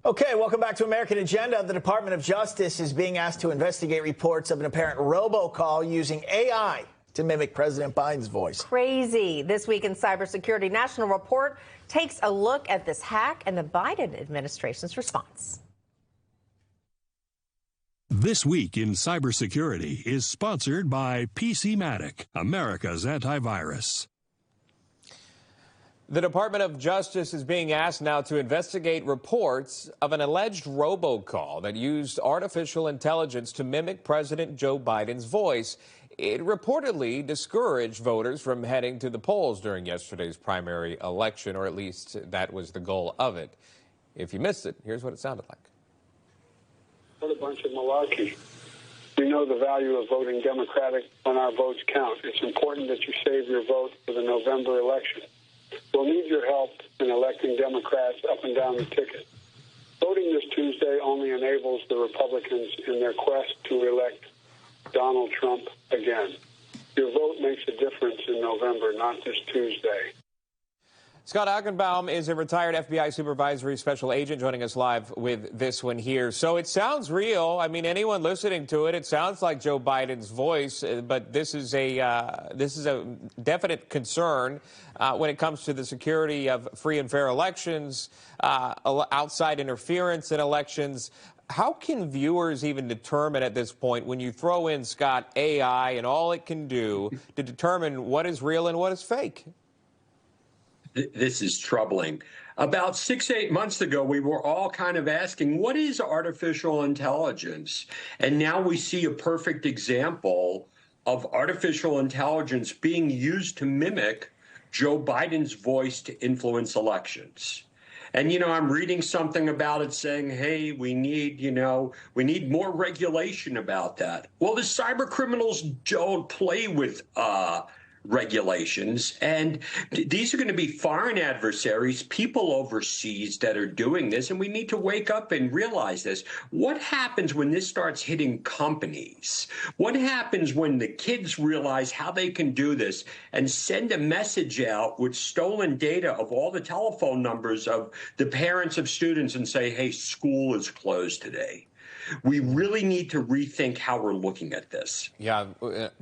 Okay, welcome back to American Agenda. The Department of Justice is being asked to investigate reports of an apparent robocall using AI to mimic President Biden's voice. Crazy. This week in cybersecurity, National Report takes a look at this hack and the Biden administration's response. This Week in Cybersecurity is sponsored by PCmatic, America's antivirus. The Department of Justice is being asked now to investigate reports of an alleged robocall that used artificial intelligence to mimic President Joe Biden's voice. It reportedly discouraged voters from heading to the polls during yesterday's primary election, or at least that was the goal of it. If you missed it, here's what it sounded like. What a bunch of malarkey. We know the value of voting Democratic when our votes count. It's important that you save your vote for the November election. We'll need your help in electing Democrats up and down the ticket. Voting this Tuesday only enables the Republicans in their quest to elect Donald Trump again. Your vote makes a difference in November, not this Tuesday. Scott Augenbaum is a retired FBI supervisory special agent joining us live with this one here. So it sounds real. I mean, anyone listening to it, it sounds like Joe Biden's voice, but this is a definite concern when it comes to the security of free and fair elections, outside interference in elections. How can viewers even determine at this point, when you throw in, Scott, AI and all it can do to determine what is real and what is fake? This is troubling. About 6-8 months ago, we were all kind of asking, what is artificial intelligence? And now we see a perfect example of artificial intelligence being used to mimic Joe Biden's voice to influence elections. And, I'm reading something about it saying, hey, we need more regulation about that. Well, the cyber criminals don't play with regulations, and these are going to be foreign adversaries, people overseas that are doing this, and we need to wake up and realize this. What happens when this starts hitting companies? What happens when the kids realize how they can do this and send a message out with stolen data of all the telephone numbers of the parents of students and say, hey, school is closed today? We really need to rethink how we're looking at this. Yeah,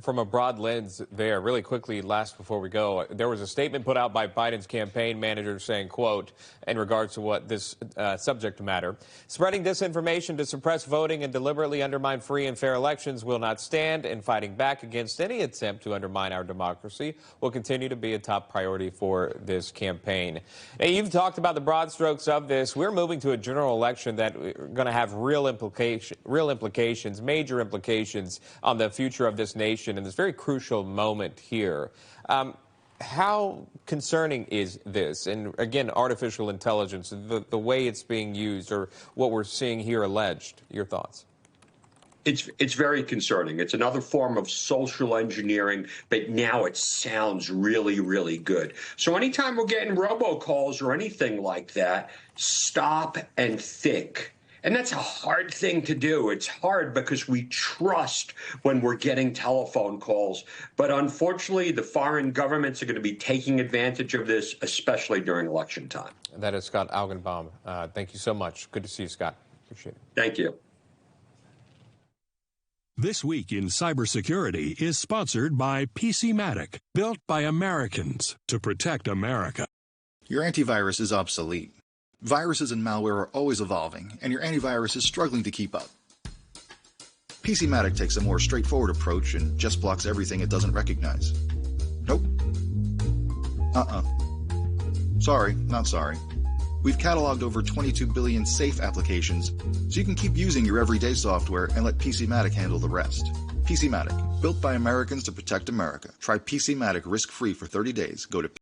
from a broad lens there, really quickly, last before we go, there was a statement put out by Biden's campaign manager saying, quote, in regards to what this subject matter, spreading disinformation to suppress voting and deliberately undermine free and fair elections will not stand, and fighting back against any attempt to undermine our democracy will continue to be a top priority for this campaign. Now, you've talked about the broad strokes of this. We're moving to a general election that are going to have real implications, major implications on the future of this nation in this very crucial moment here. How concerning is this? And again, artificial intelligence, the way it's being used, or what we're seeing here alleged. Your thoughts? It's very concerning. It's another form of social engineering, but now it sounds really, really good. So anytime we're getting robocalls or anything like that, stop and think. And that's a hard thing to do. It's hard because we trust when we're getting telephone calls. But unfortunately, the foreign governments are going to be taking advantage of this, especially during election time. That is Scott Augenbaum. Thank you so much. Good to see you, Scott. Appreciate it. Thank you. This Week in Cybersecurity is sponsored by PCmatic, built by Americans to protect America. Your antivirus is obsolete. Viruses and malware are always evolving, and your antivirus is struggling to keep up. PCmatic takes a more straightforward approach and just blocks everything it doesn't recognize. Nope. Sorry, not sorry. We've cataloged over 22 billion safe applications, so you can keep using your everyday software and let PCmatic handle the rest. PCmatic, built by Americans to protect America. Try PCmatic risk-free for 30 days. Go to